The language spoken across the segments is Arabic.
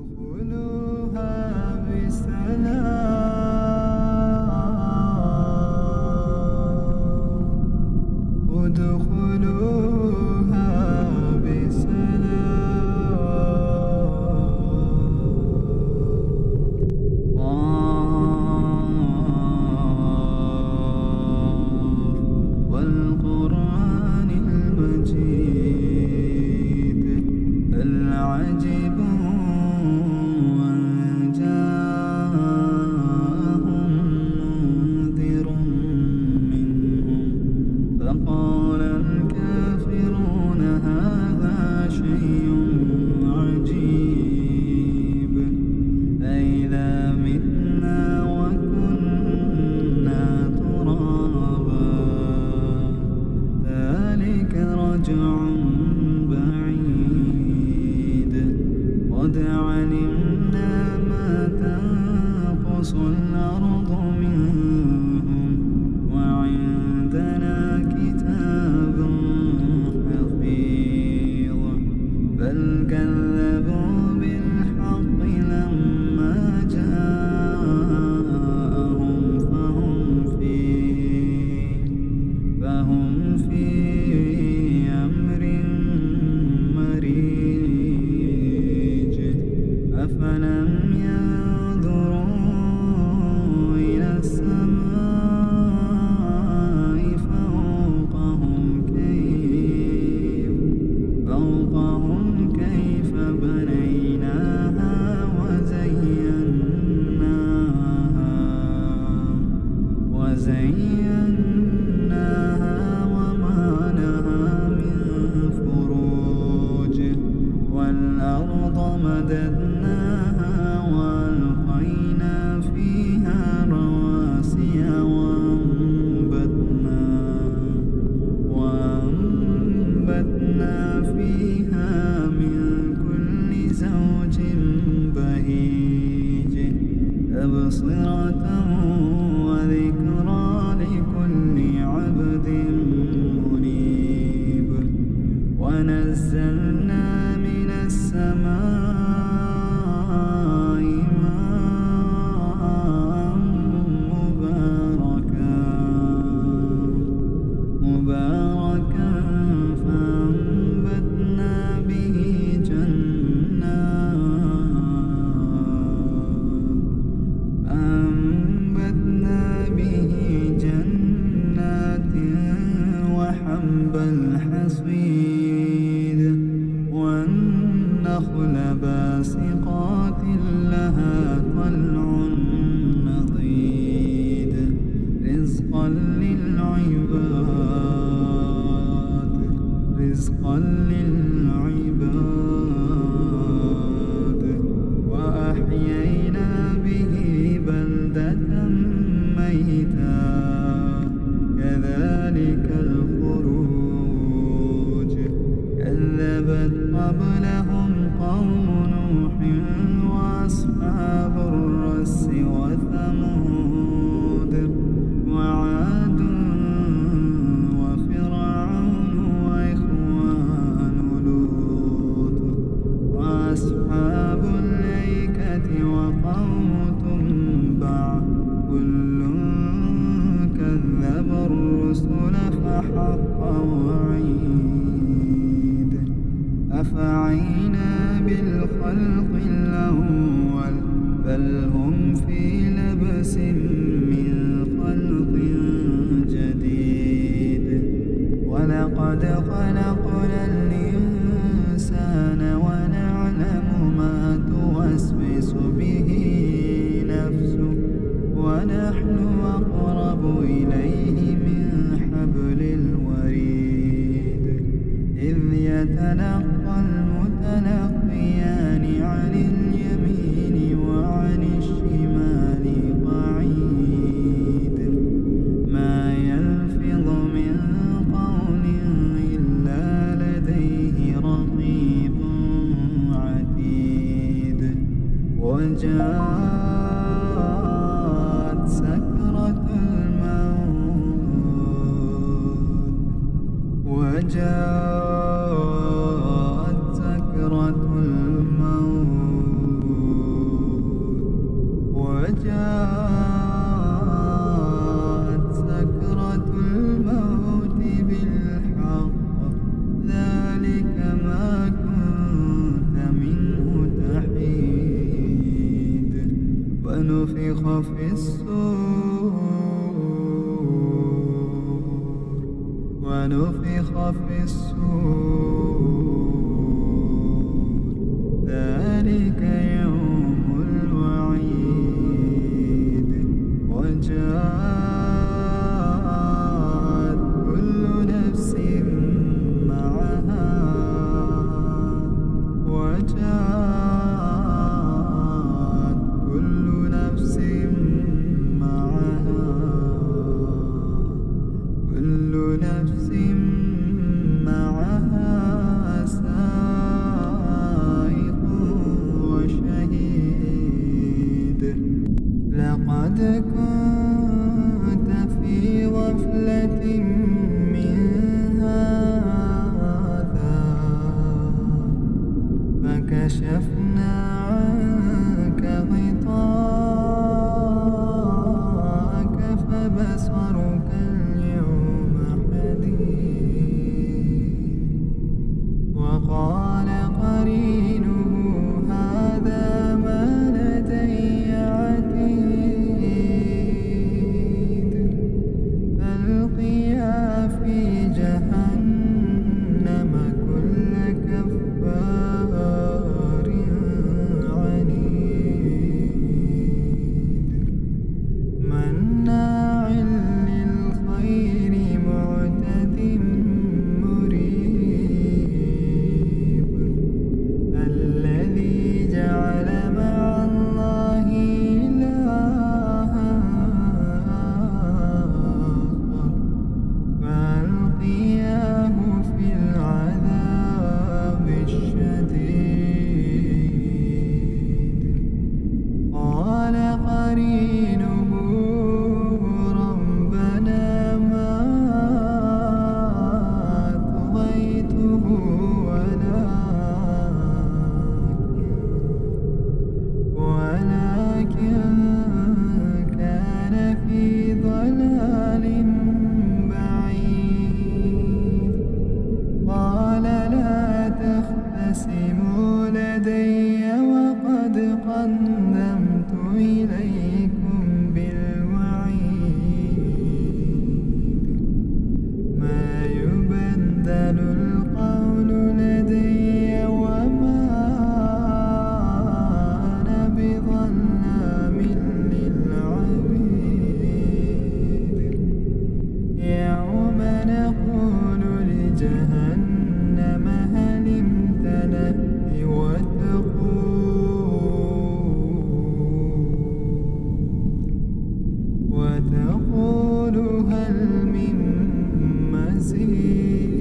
ادخلوها بسلام ادخلوها والقرآن المجيد العجب أن جاءهم منذر منهم فقال الكافرون هذا شيء عجيب أإذا متنا وكنا ترابا ذلك رجع بعيد قد علمنا ما تنقص الأرض منهم وعندنا كتاب حفيظ بل كذبوا بالحق لما جاءهم فهم في أمر مريج أفلم ينظروا إلى السماء فوقهم كيف بنيناها وزيناها وما لها من فروج والأرض مددناها وألقينا فيها رواسي وأنبتنا فيها من كل زوج بهيج تبصرة وذكرى لكل عبد منيب ونزلنا من السماء ماء مباركا فأنبتنا به جنات وحب الحصيد والنخل باسقات لها طلع نضيد رزقا للعباد وأحيينا به بلدة ميتا كذلك الخروج كذبت قبلهم قوم نوح وأصحاب الرس وثمود وعاد وفرعون وإخوان لوط وأصحاب الأيكة وقوم تبع كل كذب الرسل فحق وعيد أفعينا بالخلق الأول بل هم في لبس من خلق جديد ولقد خلقنا الإنسان ونعلم ما توسوس به نفسه ونحن أقرب إليه من حبل الوريد إذ يتلقى المتلقيان عن اليمين وعن الشمال قعيد ما يلفظ من قول إلا لديه رقيب عتيد وجاءت سكرة الموت الموت ونفخ في الصور ذلك يوم الوعيد وجاءت كل نفس معها كل نفس معها سائق وشهيد لقد كنت في غفلة من هذا فكشفنا عنك غطاءك فبصرك اليوم حديد وقال قرينه هذا ما لدي عتيد فالقيا في جهنم كل كفار عنيد مناع للخير معتد مريب الذي جعل مع الله إلها فألقياه في العذاب الشديد قال قرينه ربنا ما طغيته ولكن كان في ضلال بعيد قال لا تختصموا لدي وقد قدمت إليكم بالوعيد ما يبدل القول لدي وما أنا بظلام للعبيد يوم نقول لجهنم هل امتلأت وتقول هل من مزيد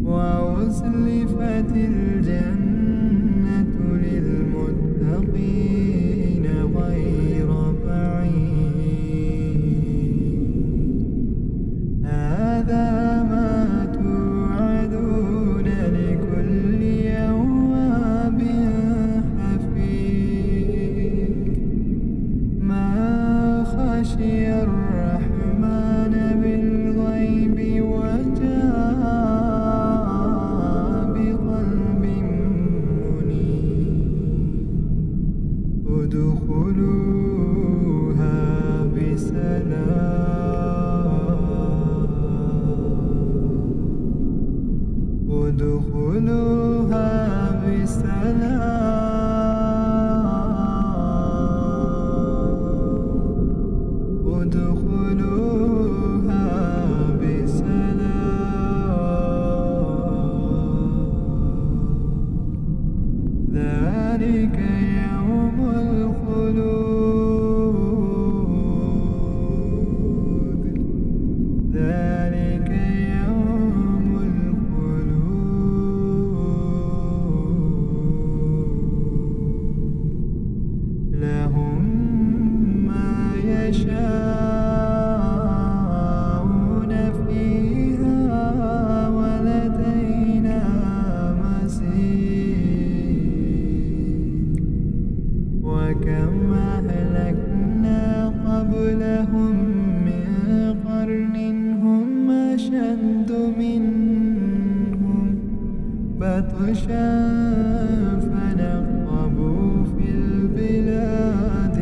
وأزلفت الجنة للمتقين غير بعيد هذا ما توعدون لكل أواب حفيظ ما خشي الرحمن بالغيب وجاء بقلب منيب ادخلوها بسلام ذلك يوم الخلود ذلك يوم الخلود لهم ما يشاءون فيها ولدينا مزيد وكم أهلكنا قبلهم من قرن هم أشد منهم بطشا فنقبوا في البلاد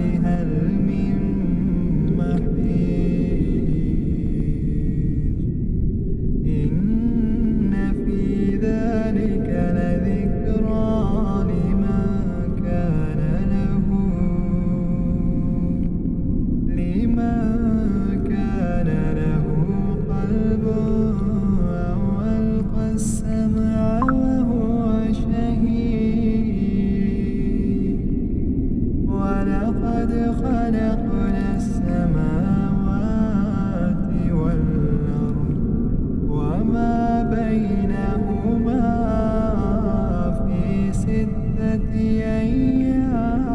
أيام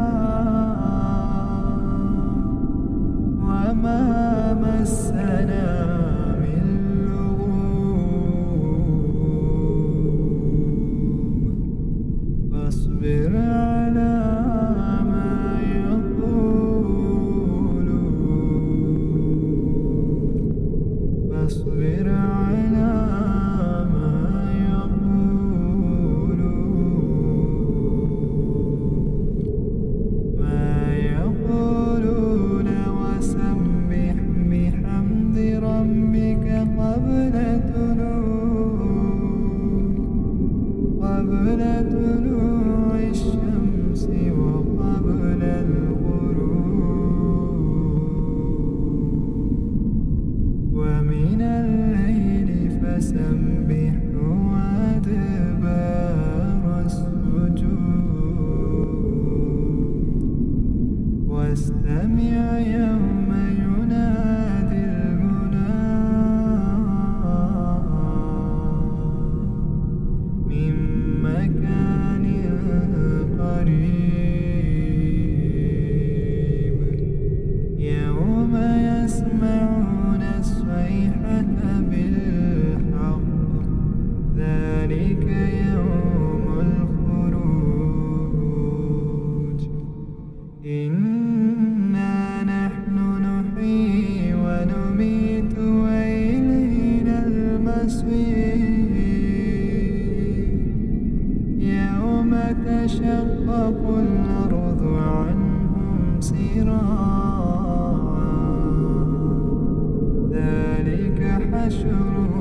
وما مسنا من لغوب فاصبر على ما يقولون فاصبر على قبل طلوع الشمس وقبل الغروب ومن الليل فسبح وأدبار السجود واستمع يوم ينادي من مكان قريب يوم يسمعون الصيحة بالحق ذلك يوم الخروج إنا نحن نحيي ونميت وإلينا المصير يوم تشقق الأرض عنهم سراعا ذلك حشر